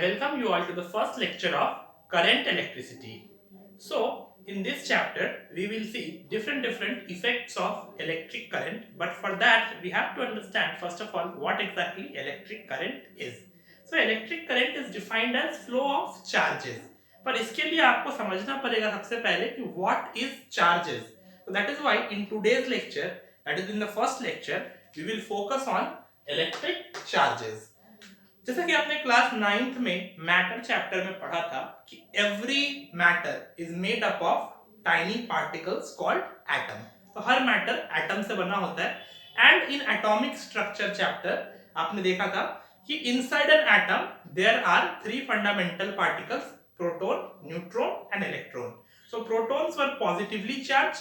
welcome you all to the first lecture of current electricity. So, in this chapter, we will see different effects of electric current. But for that, we have to understand first of all what exactly electric current is. So, electric current is defined as flow of charges. पर इसके लिए आपको समझना पड़ेगा सबसे पहले कि what is charges. So that is why in today's lecture, that is in the first lecture, we will focus on electric charges. जैसा कि आपने क्लास 9th में मैटर चैप्टर में पढ़ा था कि every matter is made up of tiny particles called atom. तो हर मैटर एटम से बना होता है. And in atomic structure chapter आपने देखा था कि inside an atom there are three fundamental particles, proton, neutron and electron. So protons were positively charge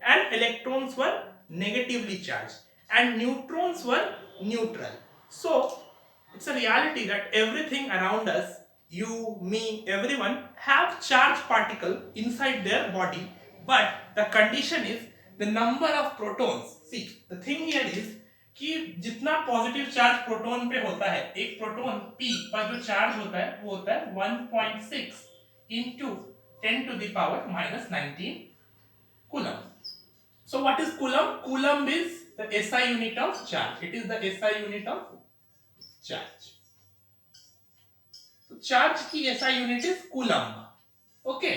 and electrons were negatively charge and neutrons were neutral. So it's a reality that everything around us, you, me, everyone have charged particle inside their body, but the condition is the number of protons. See, the thing here is कि जितना positive charge proton पे होता है, एक proton p पर जो charge होता है वो होता है 1.6 into 10 to the power minus 19 coulomb. So what is coulomb? Coulomb is the SI unit of charge. It is the SI unit of charge. तो चार्ज की SI unit is coulomb. Okay.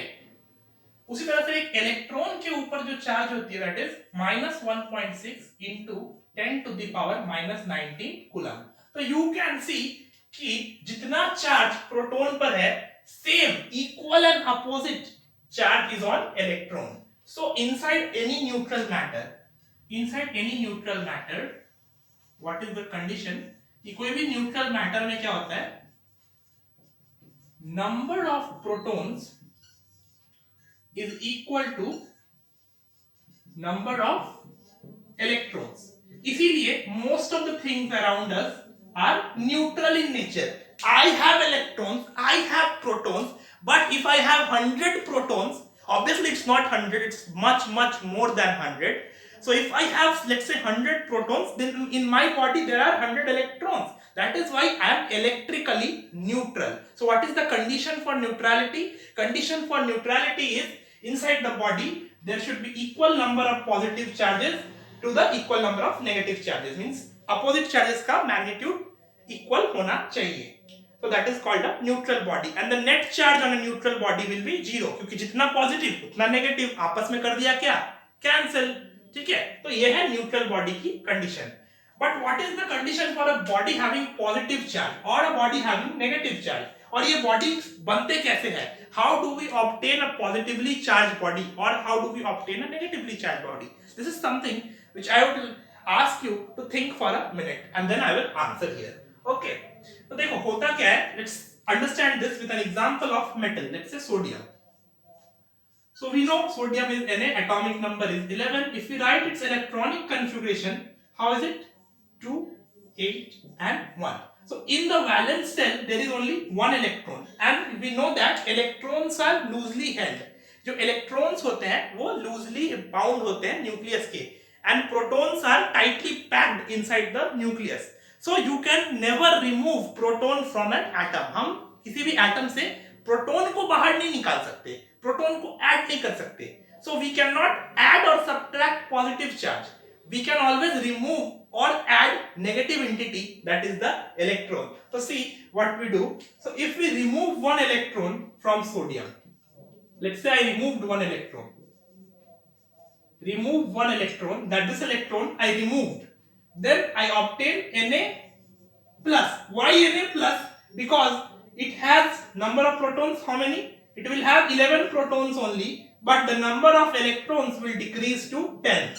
उसी तरह से एक इलेक्ट्रॉन के ऊपर जो charge होती है that is -1.6 into 10 to the power minus 19 coulomb. तो यू कैन सी कि जितना चार्ज प्रोटॉन पर है same equal and opposite charge is on electron. So inside any neutral matter what is the condition कि कोई भी न्यूट्रल मैटर में क्या होता है, number of protons is equal to number of electrons. इसीलिए most of the things around us are neutral in nature. I have electrons, I have protons, but if I have 100 protons, obviously it's not 100, it's much more than 100. So if I have, let's say, 100 protons, then in my body there are 100 electrons. That is why I am electrically neutral. So what is the condition for neutrality? Condition for neutrality is inside the body there should be equal number of positive charges to the equal number of negative charges. Means opposite charges का magnitude equal होना चाहिए. So that is called a neutral body. And the net charge on a neutral body will be 0. क्योंकि जितना positive उतना negative आपस में कर दिया क्या? Cancel. ठीक है. तो ये है न्यूट्रल बॉडी की condition. But what is the condition for a body having positive charge और a body having negative charge? और ये बॉडी बनते कैसे हैं? How do we obtain a positively charge body और how do we obtain a negatively charge body? This is something which I would ask you to think for a minute and then I will answer here. Okay. तो देखो होता क्या है, let's understand this with an example of metal. Let's say sodium. So we know sodium is Na, atomic number is 11. If we write its electronic configuration, how is it? 2, 8 and 1. So in the valence shell there is only one electron and we know that electrons are loosely held. जो electrons होते हैं वो loosely bound होते हैं nucleus के and protons are tightly packed inside the nucleus. So you can never remove proton from an atom. हम किसी भी atom से प्रोटॉन को बाहर नहीं निकाल सकते, प्रोटॉन को ऐड नहीं कर सकते. So we can not add और subtract positive charge. We can always remove और add negative entity that is the electron. So see what we do. So if we remove one electron from sodium, let's say I removed one electron. Remove one electron, that this electron I removed. Then I obtain Na plus. Why Na plus? Because it has number of protons, how many? It will have 11 protons only, but the number of electrons will decrease to 10.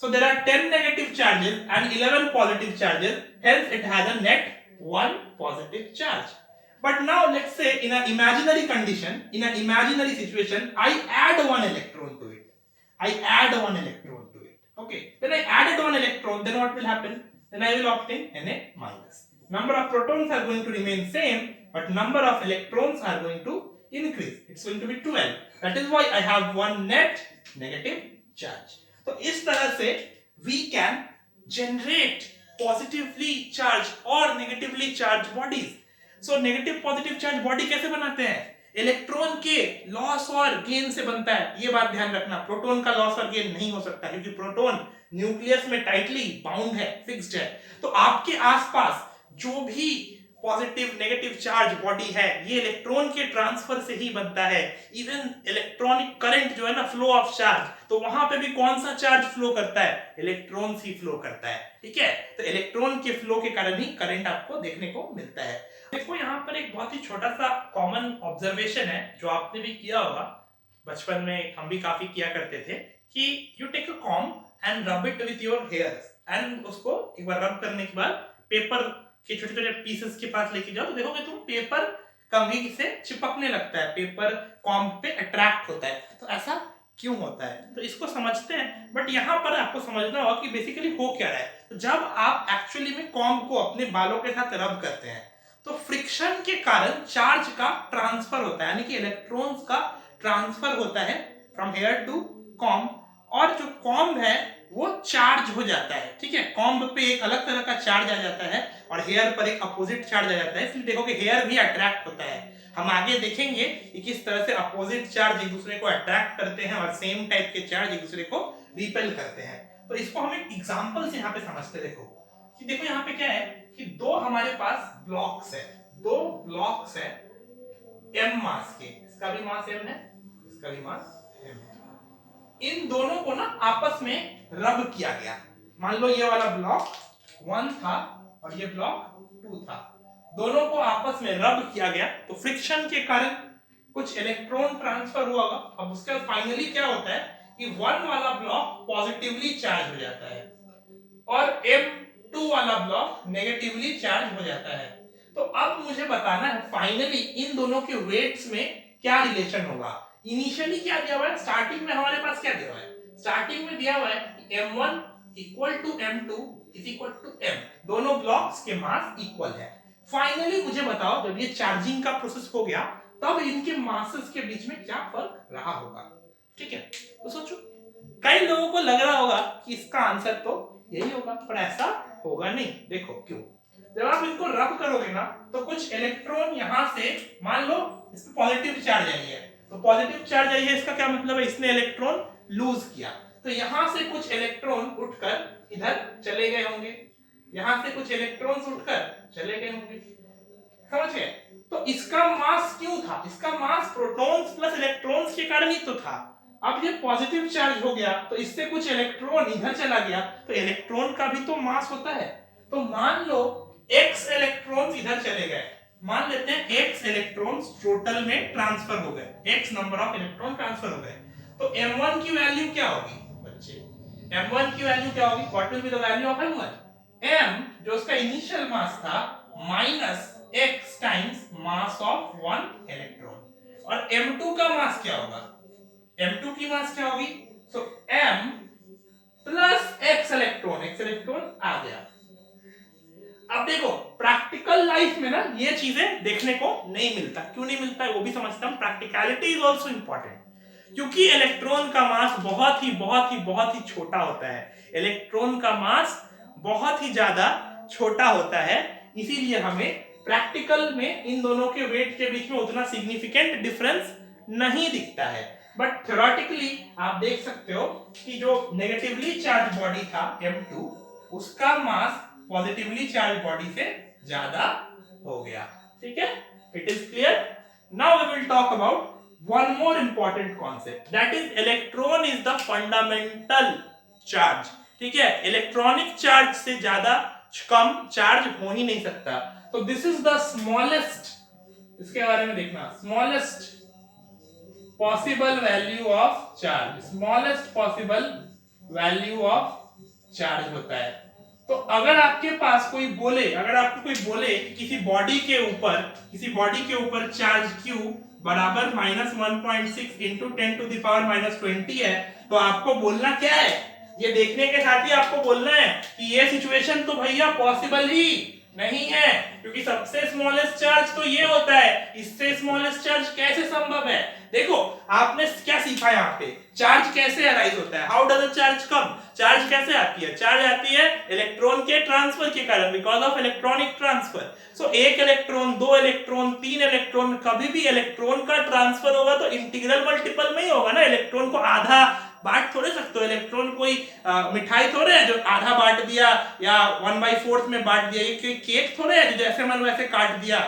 So there are 10 negative charges and 11 positive charges, hence it has a net 1 positive charge. But now let's say in an imaginary condition, in an imaginary situation, I add one electron to it. Okay, when I added one electron, then what will happen? Then I will obtain Na minus. Number of protons are going to remain same, but number of electrons are going to increase. It's going to be 12. That is why I have one net negative charge. तो इस तरह से we can generate positively charged or negatively charged bodies. So negative positive charge body कैसे बनाते हैं? Electron के loss और gain से बनता है। ये बात ध्यान रखना, प्रोटॉन का लॉस और गेन नहीं हो सकता क्योंकि प्रोटॉन न्यूक्लियस में टाइटली बाउंड है, फिक्स्ड है। तो आपके आसपास जो भी पॉजिटिव नेगेटिव चार्ज बॉडी है ये इलेक्ट्रॉन के ट्रांसफर से ही बनता है। इवन इलेक्ट्रॉनिक करंट जो है ना, फ्लो ऑफ चार्ज, तो वहां पे भी कौन सा चार्ज फ्लो करता है? इलेक्ट्रॉन ही फ्लो करता है। ठीक है, तो इलेक्ट्रॉन के फ्लो के कारण ही करंट आपको देखने को मिलता है। देखो यहाँ पर एक बहुत ही छोटा सा कॉमन ऑब्जर्वेशन है जो आपने भी किया होगा, बचपन में हम भी काफी किया करते थे, कि you take a comb and rub it with your hairs, and उसको एक बार रब करने के बाद पेपर के छोटे छोटे पीसेस के पास लेके जाओ तो देखोगे तुम पेपर कंघी से चिपकने लगता है, पेपर कॉम्ब पे अट्रैक्ट होता है। तो ऐसा क्यों होता है? तो इसको समझते हैं, बट यहाँ पर आपको समझना होगा कि बेसिकली हो क्या रहा है। तो जब आप एक्चुअली में कॉम्ब को अपने बालों के साथ रब करते हैं तो फ्रिक्शन के कारण चार्ज का ट्रांसफर होता है, यानी कि इलेक्ट्रॉन्स का ट्रांसफर होता है फ्रॉम हेयर टू कॉम्ब, और जो कॉम्ब है वो चार्ज हो जाता है। ठीक है, कॉम्ब पे एक अलग तरह का चार्ज आ जाता है और हेयर पर एक अपोजिट चार्ज आ जाता है, इसलिए देखोगे हेयर भी अट्रैक्ट होता है। हम आगे देखेंगे कि किस तरह से अपोजिट चार्ज एक दूसरे को अट्रैक्ट करते हैं और सेम टाइप के चार्ज एक दूसरे को रिपेल करते हैं। तो इसको हम एक एग्जांपल से यहाँ पे समझते हैं। देखो यहाँ पे क्या है कि दो हमारे पास ब्लॉक्स है, दो ब्लॉक्स है m मास के, इसका भी मास m है, इसका भी मास m है। इन दोनों को ना आपस में रब किया गया। मान लो ये वाला ब्लॉक 1 था और ये ब्लॉक 2 था, दोनों को आपस में रब किया गया, तो फ्रिक्शन के कारण कुछ इलेक्ट्रॉन ट्रांसफर हुआ होगा। अब उसके बाद फाइनली क्या होता है कि 1 वाला ब्लॉक पॉजिटिवली चार्ज हो जाता है और M2 वाला ब्लॉक नेगेटिवली चार्ज हो जाता है। तो अब मुझे बताना है फाइनली इन दोनों के वेट्स में क्या रिलेशन होगा। इनिशियली क्या दिया हुआ है, स्टार्टिंग में हमारे पास क्या दिया हुआ है, स्टार्टिंग में दिया हुआ है कि M1 equal to M2 is equal to M, दोनों ब्लॉक्स के मास इक्वल है। फाइनली मुझे बताओ जब ये चार्जिंग का प्रोसेस हो गया तब इनके मासेस के बीच में क्या फर्क रहा होगा। ठीक है, तो सोचो, कई लोगों को लग रहा होगा कि इसका आंसर तो यही होगा, पर ऐसा होगा नहीं। देखो क्यों, जब आप इनको रब करोगे ना तो कुछ इलेक्ट्रॉन यहां से, मान लो इस पे पॉजिटिव चार्ज आई है, तो पॉजिटिव चार्ज आई है इसका क्या मतलब है, इसने इलेक्ट्रॉन लूज किया, तो यहां से कुछ इलेक्ट्रॉन उठकर इधर चले गए होंगे, यहां से कुछ इलेक्ट्रॉन्स उठकर चले गए होंगे, समझ गए? तो इसका मास क्यों था, इसका मास प्रोटॉन्स प्लस इलेक्ट्रॉन्स के कारण ही तो था। अब ये पॉजिटिव चार्ज हो गया तो इससे कुछ इलेक्ट्रॉन इधर चला गया, तो इलेक्ट्रॉन का भी तो मास होता है। तो मान लो x इलेक्ट्रॉन्स इधर चले गए, मान लेते हैं x इलेक्ट्रॉन्स टोटल में ट्रांसफर हो गए, x number of electron transfer हो गए, तो m1 की वैल्यू क्या होगी बच्चे, m1 की वैल्यू क्या होगी, what will be the value of m1, m जो उसका इनिशियल मास था minus x times mass of 1 electron, और m2 का मास क्या होगा, m2 की मास क्या होगी, सो m प्लस x इलेक्ट्रॉन आ गया। अब देखो प्रैक्टिकल लाइफ में ना ये चीजें देखने को नहीं मिलता, क्यों नहीं मिलता है वो भी समझता हूं, प्रैक्टिकलिटी इज आल्सो इंपॉर्टेंट, क्योंकि इलेक्ट्रॉन का मास बहुत ही छोटा होता है, इलेक्ट्रॉन का मास बहुत ही ज्यादा छोटा होता है, इसीलिए हमें प्रैक्टिकल में इन दोनों के वेट के बीच में उतना सिग्निफिकेंट डिफरेंस नहीं दिखता है। बट थ्योरेटिकली आप देख सकते हो कि जो नेगेटिवली चार्ज बॉडी था M2 उसका मास पॉजिटिवली चार्ज बॉडी से ज्यादा हो गया। ठीक है, it is clear. Now we will talk about one more important concept, that is electron is the fundamental charge. ठीक है, इलेक्ट्रॉनिक चार्ज से ज्यादा कम चार्ज हो ही नहीं सकता। तो दिस इज द स्मॉलेस्ट, इसके बारे में देखना, smallest possible value of charge, smallest possible value of charge होता है। तो अगर आपके पास कोई बोले, अगर आपको कोई बोले कि किसी बॉडी के ऊपर चार्ज Q बराबर -1.6 इंटू 10 टू द पावर -20 है, तो आपको बोलना क्या है, ये देखने के साथ ही आपको बोलना है कि ये सिचुएशन तो भैया पॉसिबल ही नहीं है, क्योंकि सबसे स्मॉलेस्ट चार्ज तो ये होता है, इससे स्मॉलेस्ट चार्ज कैसे संभव है। देखो आपने क्या सीखा यहाँ पे, चार्ज कैसे अराइज होता है, how does a charge come, charge कैसे आती है, चार्ज आती है इलेक्ट्रॉन के ट्रांसफर के कारण, बिकॉज ऑफ इलेक्ट्रॉनिक ट्रांसफर। सो एक इलेक्ट्रॉन, दो इलेक्ट्रॉन, तीन इलेक्ट्रॉन, कभी भी इलेक्ट्रॉन का ट्रांसफर होगा तो इंटीग्रल मल्टीपल में ही होगा ना, इलेक्ट्रॉन को आधा बांट थोड़े सकते हो, इलेक्ट्रॉन कोई मिठाई थोड़े है जो आधा बांट दिया या 1/4 में बांट दिया, ये कोई केक थोड़े है जो जैसे मन वैसे काट दिया।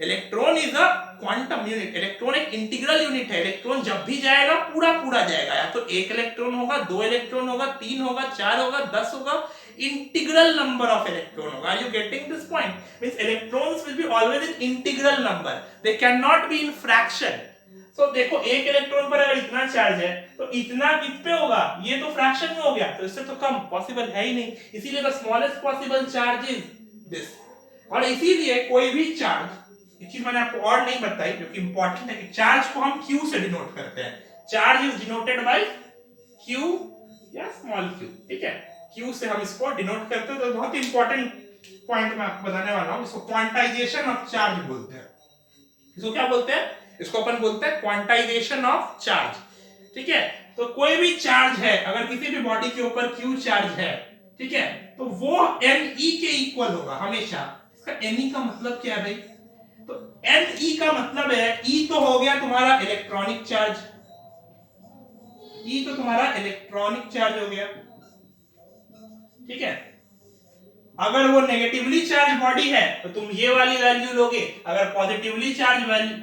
Electron is a quantum unit, electron एक इंटीग्रल यूनिट है, इलेक्ट्रॉन जब भी जाएगा पूरा पूरा जाएगा, या तो एक इलेक्ट्रॉन होगा, दो इलेक्ट्रॉन होगा, तीन होगा, चार होगा, 10 होगा, इंटीग्रल नंबर ऑफ इलेक्ट्रॉन होगा। Are you getting this point? Means electrons will be always in integral number, they can not be in fraction. तो देखो एक इलेक्ट्रॉन पर अगर इतना चार्ज है तो इतना किस पे होगा, ये तो फ्रैक्शन में हो गया, तो इससे तो कम पॉसिबल है ही नहीं, इसीलिए the smallest possible charge is this. और इसीलिए कोई भी चार्ज, एक चीज मैंने आपको और नहीं बताई जो कि इंपॉर्टेंट है, कि चार्ज को हम Q से डिनोट करते हैं, charge is denoted by Q या स्मॉल q, ठीक है, Q से हम इसको डिनोट करते हैं। तो बहुत इंपॉर्टेंट पॉइंट मैं आपको बताने वाला हूं, इसको क्वांटाइजेशन ऑफ चार्ज बोलते हैं। इसको क्या बोलते हैं? इसको अपन बोलते हैं क्वांटाइजेशन ऑफ चार्ज, ठीक है। तो कोई भी चार्ज है, अगर किसी भी बॉडी के ऊपर Q चार्ज है, ठीक है, तो वो Ne के इक्वल होगा हमेशा। इसका Ne का मतलब क्या है भाई? तो Ne का मतलब है, E तो हो गया तुम्हारा इलेक्ट्रॉनिक चार्ज, E तो तुम्हारा इलेक्ट्रॉनिक चार्ज हो गया, ठीक है। अगर वो नेगेटिवली चार्ज बॉडी है तो तुम ये वाली वैल्यू लोगे, अगर पॉजिटिवली चार्ज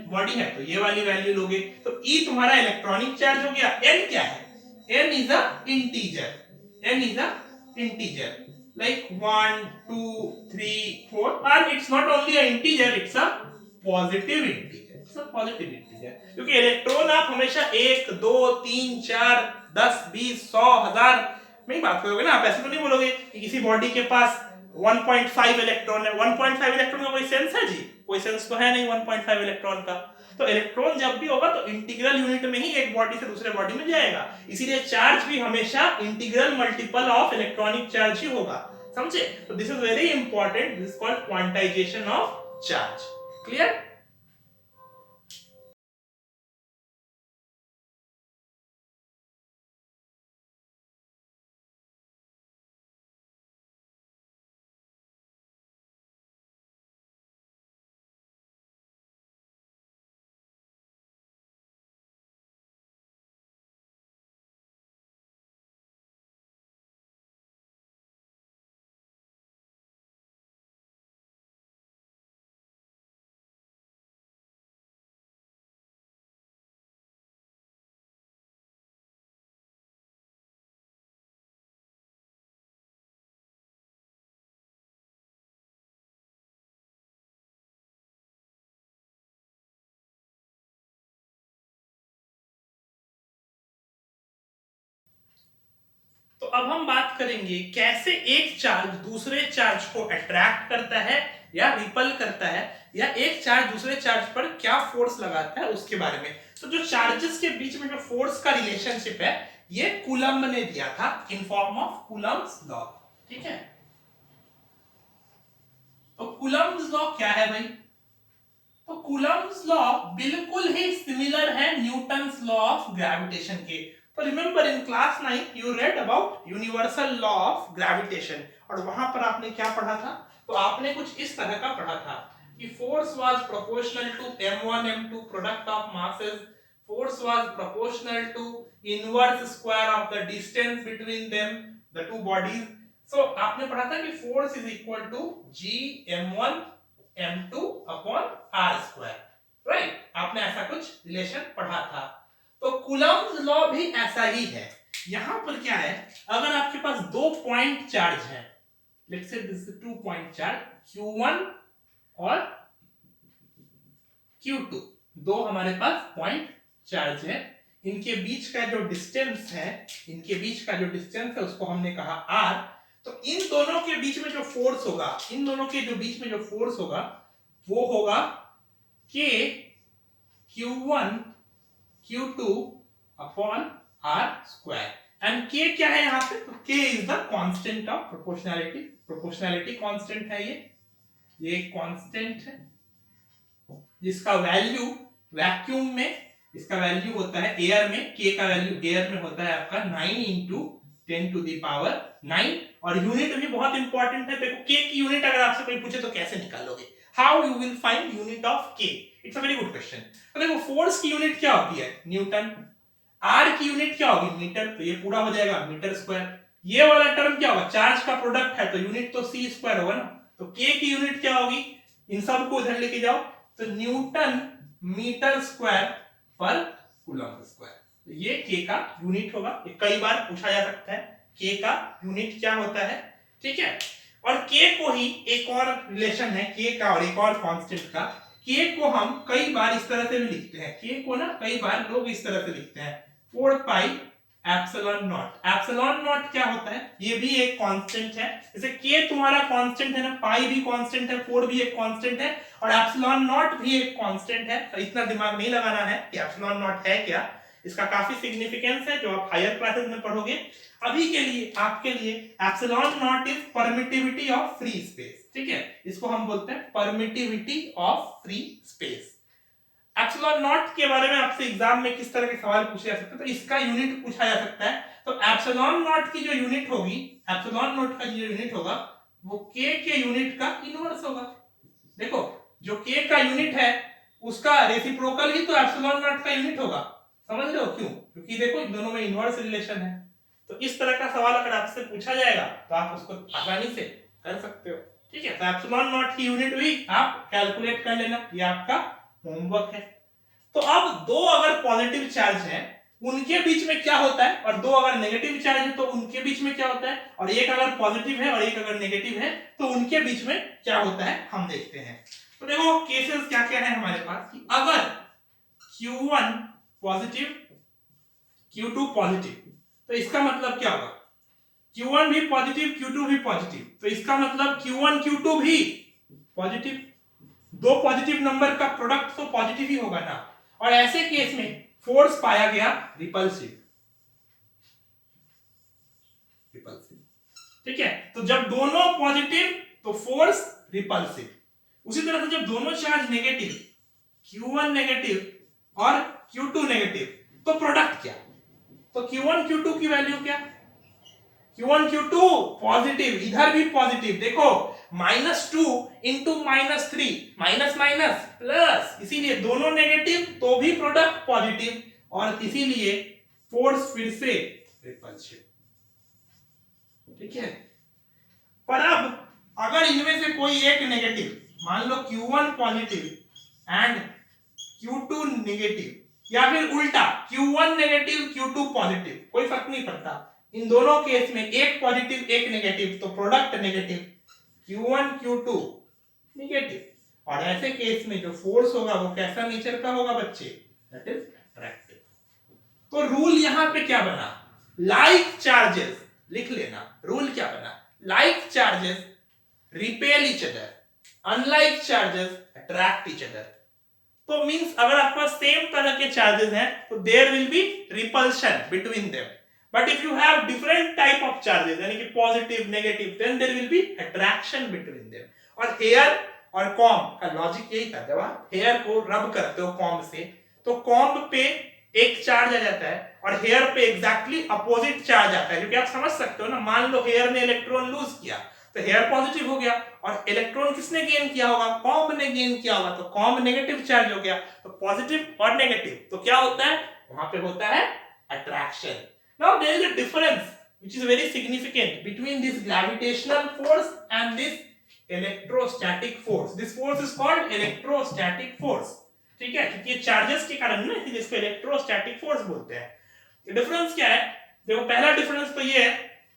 बॉडी है तो ये वाली वैल्यू लोगे। तो E तुम्हारा इलेक्ट्रॉनिक चार्ज हो गया। N क्या है? N is a integer, N is a integer like 1 2 3 4, and it's not only a integer, it's a positive integer, it's a positive integer, क्योंकि इलेक्ट्रॉन आप हमेशा 1 2 3 4 10 20 100 1000 में ही बात करोगे ना, आप ऐसे तो नहीं बोलोगे कि किसी बॉडी के पास 1.5 इलेक्ट्रॉन है। 1.5 इलेक्ट्रॉन का कोई सेंस है जी? कोई सेंस तो है नहीं 1.5 इलेक्ट्रॉन का। तो इलेक्ट्रॉन जब भी होगा तो इंटीग्रल यूनिट में ही एक बॉडी से दूसरे बॉडी में जाएगा, इसीलिए चार्ज भी हमेशा integral multiple of electronic charge ही होगा, समझे? तो this is very important, this is called quantization of charge. Clear? तो अब हम बात करेंगे कैसे एक चार्ज दूसरे चार्ज को अट्रैक्ट करता है या रिपल करता है, या एक चार्ज दूसरे चार्ज पर क्या फोर्स लगाता है उसके बारे में। तो जो चार्जेस के बीच में जो फोर्स का रिलेशनशिप है, ये कूलम्ब ने दिया था in form of Coulomb's law, ठीक है। तो कूलम्ब्स लॉ क्या है भाई? तो कूलम्ब्स लॉ बिल्कुल ही सिमिलर है न्यूटन्स लॉ ऑफ ग्रेविटेशन के। तो remember in class 9 you read about universal law of gravitation, और वहां पर आपने क्या पढ़ा था? तो आपने कुछ इस तरह का पढ़ा था कि force was proportional to m1 m2 product of masses, force was proportional to inverse square of the distance between them the two bodies. So आपने पढ़ा था कि force is equal to g m1 m2 upon r square, right? आपने ऐसा कुछ relation पढ़ा था। तो कूलम्ब्स लॉ भी ऐसा ही है। यहां पर क्या है, अगर आपके पास दो पॉइंट चार्ज है, let's say this is 2 point charge q1 और q2, दो हमारे पास पॉइंट चार्ज है, इनके बीच का जो डिस्टेंस है, इनके बीच का जो डिस्टेंस है उसको हमने कहा r। तो इन दोनों के बीच में जो फोर्स होगा, इन दोनों के जो बीच में जो फोर्स होगा वो होगा k q1 q2 upon r square. And k क्या है यहाँ पे? तो k is the constant of proportionality, proportionality constant है ये कांस्टेंट है जिसका वैल्यू वैक्यूम में इसका वैल्यू होता है एयर में, k का वैल्यू एयर में होता है आपका 9 इंटू 10 टू द पावर 9। और यूनिट भी बहुत इंपॉर्टेंट है। देखो k की यूनिट अगर आपसे कोई पूछे तो कैसे निकालोगे, how you will find unit of k, it's a very good question. तो देखो फोर्स की यूनिट क्या होती है, न्यूटन। r की यूनिट क्या होगी, मीटर, तो ये पूरा हो जाएगा मीटर स्क्वायर। ये वाला टर्म क्या होगा, चार्ज का प्रोडक्ट है तो यूनिट तो c स्क्वायर होगा ना। तो k की यूनिट क्या होगी, इन सब को उधर लेके जाओ, तो न्यूटन मीटर स्क्वायर पर कूलम स्क्वायर। तो ये k का यूनिट होगा। ये कई बार पूछा जा सकता है k का यूनिट क्या होता है, ठीक है। और k को ही एक और रिलेशन है k का और एक और कांस्टेंट का। k को हम कई बार इस तरह से भी लिखते हैं, k को ना कई बार लोग इस तरह से लिखते हैं 4 pi epsilon not. Epsilon not क्या होता है, ये भी एक कांस्टेंट है। जैसे k तुम्हारा कांस्टेंट है ना, पाई भी कांस्टेंट है, 4 भी एक कांस्टेंट है और एप्सिलॉन नॉट भी एक कांस्टेंट है। तो इतना दिमाग नहीं लगाना है कि एप्सिलॉन नॉट है क्या, इसका काफी सिग्निफिकेंस है जो आप हायर क्लासेस में पढ़ोगे। अभी के लिए आपके लिए epsilon not is permittivity of free space, ठीक है, इसको हम बोलते हैं permittivity of free space. Epsilon not के बारे में आपसे एग्जाम में किस तरह के सवाल पूछे जा सकते हैं, तो इसका यूनिट पूछा जा सकता है। तो एप्सिलॉन नॉट की जो यूनिट होगी, एप्सिलॉन नॉट का जो यूनिट होगा वो k के यूनिट का इनवर्स होगा। देखो जो k का यूनिट है उसका रेसिप्रोकल ही तो एप्सिलॉन नॉट का यूनिट होगा। समझ रहे हो क्यों, क्योंकि देखो इन दोनों में इनवर्स रिलेशन है। तो इस तरह का सवाल अगर आपसे पूछा जाएगा तो आप उसको आसानी से कर सकते हो, ठीक है। तो एप्सिलॉन नॉट की यूनिट भी आप कैलकुलेट कर लेना, ये आपका होमवर्क है। तो अब दो अगर पॉजिटिव चार्ज हैं उनके बीच में क्या होता है, और दो अगर नेगेटिव चार्ज है तो उनके बीच में क्या होता है, और एक अगर पॉजिटिव है और एक अगर नेगेटिव है तो उनके बीच में क्या होता है हम देखते हैं। तो देखो केसेस क्या क्या है हमारे पास कि अगर Q1 पॉजिटिव Q2 पॉजिटिव, तो इसका मतलब क्या होगा, Q1 भी पॉजिटिव Q2 भी पॉजिटिव, तो इसका मतलब Q1 Q2 भी पॉजिटिव। दो पॉजिटिव नंबर का प्रोडक्ट तो पॉजिटिव ही होगा ना। और ऐसे केस में फोर्स पाया गया रिपल्सिव, रिपल्सिव, ठीक है। तो जब दोनों पॉजिटिव तो फोर्स रिपल्सिव। उसी तरह से जब दोनों चार्ज नेगेटिव, Q1 नेगेटिव और Q2 नेगेटिव, तो प्रोडक्ट क्या, तो Q1 Q2 की वैल्यू क्या, Q1 Q2 पॉजिटिव, इधर भी पॉजिटिव, देखो -2 इंटू -3, माइनस माइनस प्लस, इसीलिए दोनों नेगेटिव तो भी प्रोडक्ट पॉजिटिव, और इसीलिए फोर्स फिर से रिपल्सिव, ठीक है। पर अब अगर इनमें से कोई एक नेगेटिव, मान लो Q1 positive and Q2 negative, या फिर उल्टा Q1 नेगेटिव Q2 पॉजिटिव, कोई फर्क नहीं पड़ता, इन दोनों केस में एक पॉजिटिव एक नेगेटिव तो product negative, Q1 Q2 negative. और ऐसे केस में जो फोर्स होगा वो कैसा नेचर का होगा बच्चे, दैट इज अट्रैक्टिव। तो रूल यहां पे क्या बना, लाइक चार्जेस, लिख लेना रूल क्या बना, like charges repel each other, unlike charges attract each other. तो मींस अगर आपके पास सेम तरह के चार्जेस हैं तो there will be repulsion between them, but if you have different type of charges यानी कि positive negative, then there will be attraction between them. और हेयर और कॉम्ब का लॉजिक यही था, जब आप हेयर को रब करते हो कॉम्ब से तो कॉम्ब पे एक चार्ज आ जाता है और हेयर पे एग्जैक्टली अपोजिट चार्ज आता है, क्योंकि आप समझ सकते हो ना, मान लो हेयर ने इलेक्ट्रॉन लूज किया तो हेयर पॉजिटिव हो गया, और इलेक्ट्रॉन किसने गेन किया होगा, कॉम्ब ने गेन किया होगा, तो कॉम्ब नेगेटिव चार्ज हो गया, तो पॉजिटिव और नेगेटिव तो क्या होता है, वहां पे होता है attraction. Now there is a difference which is very significant between this gravitational force and this electrostatic force. This force is called electrostatic force, ठीक है, क्योंकि चार्जेस के कारण ना इसको इलेक्ट्रोस्टैटिक फोर्स बोलते हैं। डिफरेंस क्या है, देखो पहला डिफरेंस तो ये है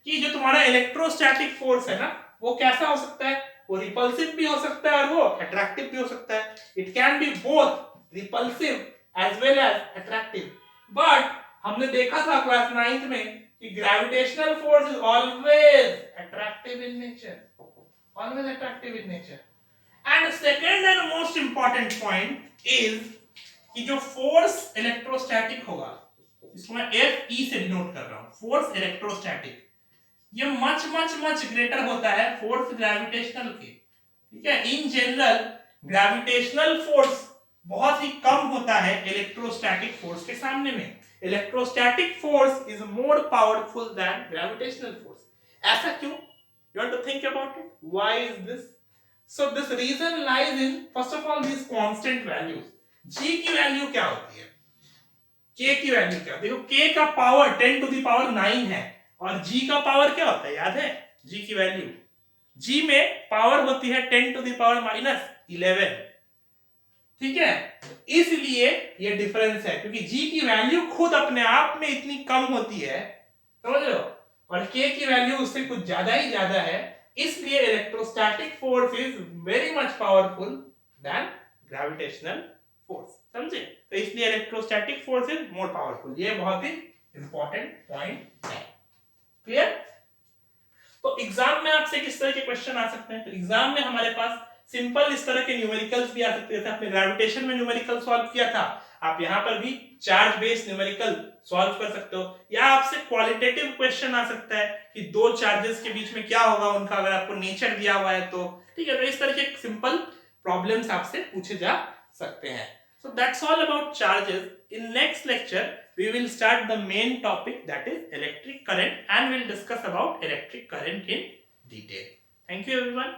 कि जो तुम्हारा इलेक्ट्रोस्टैटिक फोर्स है ना वो कैसा हो सकता है, वो रिपल्सिव भी हो सकता है और वो अट्रैक्टिव भी हो सकता है। It can be both repulsive as well as attractive. But हमने देखा था क्लास 9th में कि gravitational force is always attractive in nature, always attractive in nature. And second and most important point is कि जो फोर्स इलेक्ट्रोस्टैटिक होगा, इसको मैं Fe से डिनोट कर रहा हूं, फोर्स इलेक्ट्रोस्टैटिक, ये मच मच मच ग्रेटर होता है फोर्स ग्रेविटेशनल के, ठीक है। इन जनरल ग्रेविटेशनल फोर्स बहुत ही कम होता है इलेक्ट्रोस्टैटिक फोर्स के सामने में। Electrostatic force is more powerful than gravitational force. ऐसा क्यों? You want to think about it, why is this? So this reason lies in first of all this constant values. g की value क्या होती है, k की value क्या? देखो k का पावर 10 टू द पावर 9 है और g का पावर क्या होता है, याद है? g की वैल्यू, g में पावर होती है 10 टू द पावर -11, ठीक है? इसलिए ये डिफरेंस है, क्योंकि g की वैल्यू खुद अपने आप में इतनी कम होती है, समझ रहे हो, और k की वैल्यू उससे कुछ ज्यादा ही ज्यादा है, इसलिए electrostatic force is very much powerful than gravitational force, समझे? तो इसलिए electrostatic force is more powerful. ये बहुत ही इंपॉर्टेंट पॉइंट है। क्लियर? तो एग्जाम में आपसे किस तरह के क्वेश्चन आ सकते हैं? तो एग्जाम में हमारे पास सिंपल इस तरह के न्यूमेरिकल्स भी आ सकते हैं, जैसे आपने ग्रेविटेशन में न्यूमेरिकल सॉल्व किया था, आप यहाँ पर भी चार्ज बेस्ड न्यूमेरिकल सॉल्व कर सकते हो। या आपसे क्वालिटेटिव क्वेश्चन आ सकता है कि दो चार्जेस के बीच में क्या होगा उनका, अगर आपको नेचर दिया हुआ है तो, ठीक है? तो इस तरह के सिंपल प्रॉब्लम्स आपसे पूछे जा सकते हैं। So that's all about charges. In next lecture, we will start the main topic, that is electric current, and we'll discuss about electric current in detail. Thank you everyone.